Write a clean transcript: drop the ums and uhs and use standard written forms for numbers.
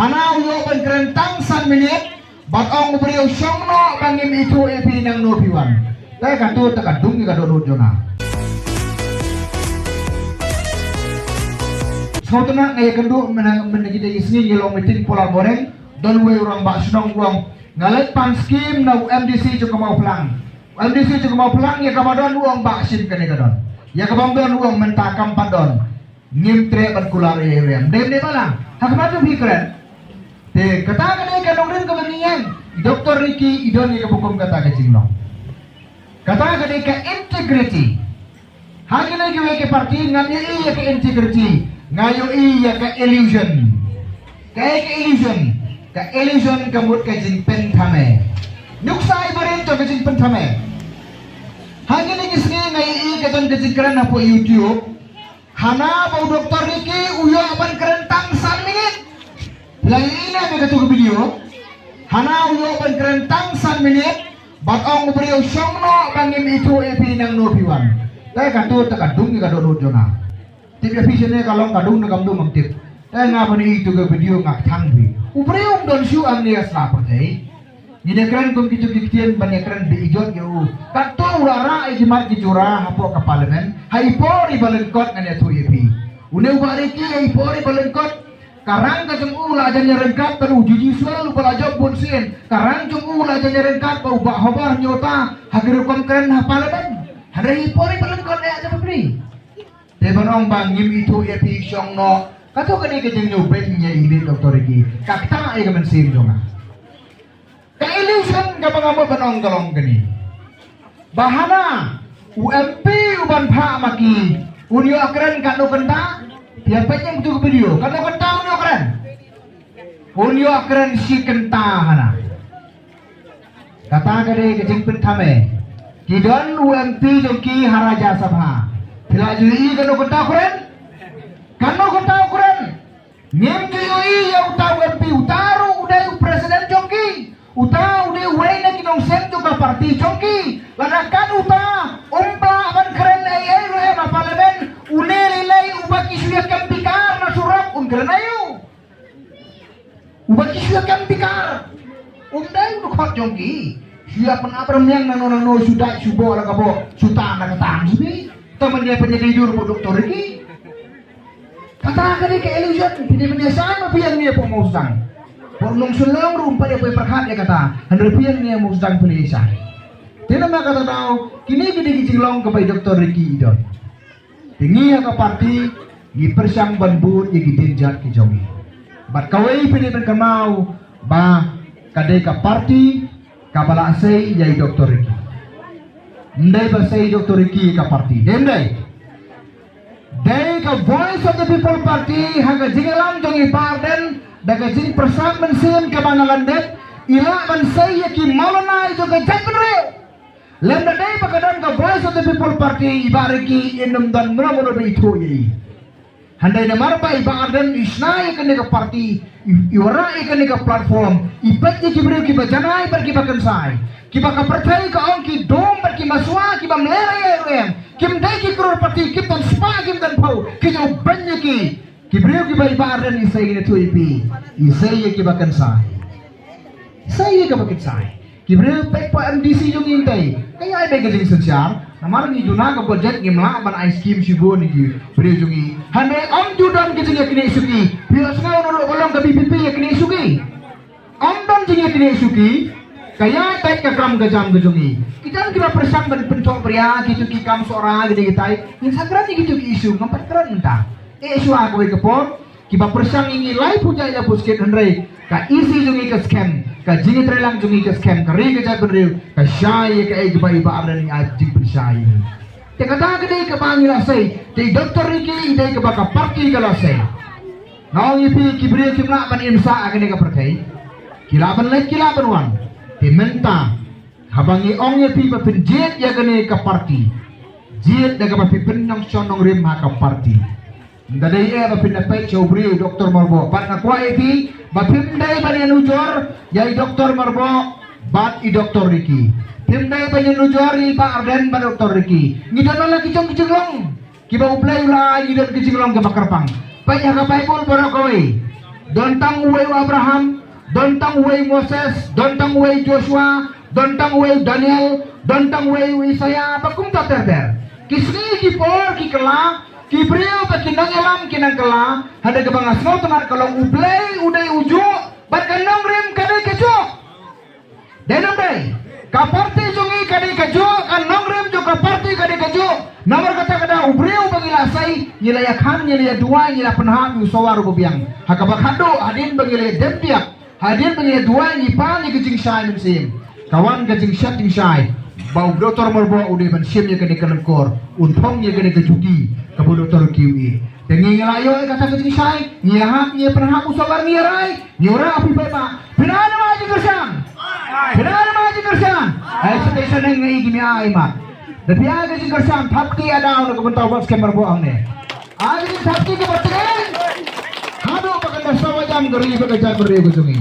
Hana uyo ban kerentang san minit bat ong beriu syongno bangim itu epi nang no piwan. Tay katu takadung ni kadon jona. Sautuna ngaya kendu menagita isni ngilong meeting pola boreng don we urang ba sunong uang ngalet pan skim na MDC juga mau pelang. MDC juga mau pelang ya kamadon uang ba sim kene kadon. Ya kabangdon uang mentakam padon. Ngimtre ban kular yerem. Dem de bala. Hakmatu bikren. Te kata kene kadong rin kebengian. Dr. Ricky idon ni kebukum kata ke cingno. Kata kene ke integrity. Hakina juga ke parti ngamnya iya ke integrity. Ngayo iya ke illusion. Ke illusion. Ke illusion kemut ke jing pentame. Nuksai barin to ke jing pentame. Hanya ni kisni ngai iya ke ton ke jing keren apa YouTube. Hana bau Dr. Ricky uyo aban kerentang 1 minit. Lagi ini ada ke video. Hana uyo aban kerentang 1 menit. Bat ong beriu syongno bangim itu epi nang no piwan. Tay katu takadung ni kadon jona. Tiap episode kalau kadung nakam do mangtip. Tay ngapa ni itu ke video ngak thangbi. Ubreum don syu ang niya sa patay. Ni keren kum kitu kitian banyak keren bi ijot yo. Katu ulara ijimat kijura hapo ka parlemen. Haipori balengkot ngane tu epi. Une ubariki haipori balengkot. Karang ka jung ula aja nyerengkat peru juji sual pala job bonsin. Karang jung ula aja nyerengkat peru bak hobar nyota hagir kom keren ha parlemen. Hari haipori balengkot aja pabri. Tebanong bangim itu epi syongno. Kato kani kejeng nyobenya ini Dr. Ricky. Kakta ay kemensin jonga. Kailisan kapangamo banong galong gani. Bahana UMP uban pha maki. Unyo akren kanu kenta. Dia penyeng tu video. Kanu kenta unyo akren. Unyo akren si kenta hana. Kata kani kejeng pentame. Kidon UMP joki haraja sabha. Bila jui kanu kenta akren. Kanu kenta akren. Ngem jui ya utau UMP utaru udai presiden joki. Uta udah uai na kinong sen juga parti chongki lanakan uta umpa aban keren ay roe ma parlemen unelilay ubaki suya kampikar na surap keren ayo ubaki suya kampikar umday udukot chongki suya penabram yang nano sudah subo ala kabo suta na katang sibi teman dia penyelidur po Dr. Ricky kata kali ke illusion hindi menyasan mabiyan niya pumusan. Pornong sulong rumpa dia boleh perhat dia kata, hendrapian ni yang musdang Malaysia. Tidak nak kata tahu, kini gini cilong kepada Dr. Ricky idon. Tinggi ke parti, di persang banbur yang ditinjat ke jongi. Bat kawai pilih berkemau, bah kadai ke parti, kabala asai yai Dr. Ricky. Ndai basai Dr. Ricky ke parti, ndai. Dai ke Voice of the People Party, hanga jingalam jongi parden. Daga jing persam mensin ke Banalandet ila mansay ki malona ijo ke jagre lenda dai pakadan ke Voice of the People Party ibariki enam dan meramono itu yi handai na marpa ibadan isnai ke ne parti iwara ke ne platform ipatnya ki beri ki bajanai pergi bakan sai ki baka percaya ke ongki dom pergi maswa ki bam lere kim dai ki kror parti ki ton spa kim dan pau ki jo banya ki Kibriyo kiba ibaran isay gina tu ipi isay kiba kansay isay kiba kansay kibriyo pek pa MDC yung intay kaya ay may galing sosyal namar ni juna ka budget ngimla man ice cream sibo ni kibriyo yung i hande om judan kising ya kini isuki bios nga unulo kolong ka BPP ya kini isuki om don jing ya kini isuki kaya pek ka kram ka jam ka jungi kita kiba persang ban pencok pria gitu ki kam seorang gede gitai yang sagran gitu ki isu ngampat keren entah isu aku ikepon kiba persang ingi lai puja ya busket henry ka isi jungi ke scam ka jingi trelang jungi ke scam ka ri ke jagun riu ka syai ka iba iba ada ni ajing bersyai te kata gede ke bangi lasai te Dr. Ricky ide ke baka parti ke lasai nau ipi kibriyo kimla ban imsa agene ka perkai kilaban lek kilaban wan te menta habangi ong ipi pa penjet ya gene ka parti jiet daga pa pipennang sonong rim ha ka parti Dadai ba pinapay chobri Dr. Marbo pat na kwa iti bapimday ba niya nujor yay Dr. Marbo bat i Dr. Ricky pimday ba niya nujor i pa Arden ba Dr. Ricky ngidan na lagi chong kichiglong kiba uplay ula ngidan kichiglong ka makarpang panya ka paipol para kaway dontang uwe Abraham, dontang uwe Moses, dontang uwe Joshua, dontang uwe Daniel, dontang uwe Isaiah, bakum tak terder. Kisni kipor kikela, kibriu pakinang elam kinang kela, hada kebangas ngau tenar kalau ublay uday uju, bat kanong rim kadai kejuk. Denam day, kaparti jungi kadai kejuk, kanong rim jo kaparti kadai kejuk. Nomor kata-kata ubriu bangilasai, nyilaya kan nyilaya dua nyilaya penham usawar bubiang. Hakabak hado hadin bangilaya dempiak, hadin bangilaya dua nyipa ni kejing syai musim. Kawan kejing syat ting syai. Bau doktor merbawa udah bensim ya kene kelengkor, untong ya kene kejuki, kabu doktor kiwi. Tengi ngelayo kata kecing syai, nyilahat nyi penhak usawar nyirai, nyura api beba. Pinana maji kersan, pinana maji kersan. Station yang ngai gini aimat. Tapi aga kecing kersan, thapki ada untuk kebentar bos kemer boang ne. Aga kecing thapki ke berteng. Hado pakai dasar jam geri pakai jam geri kucungi.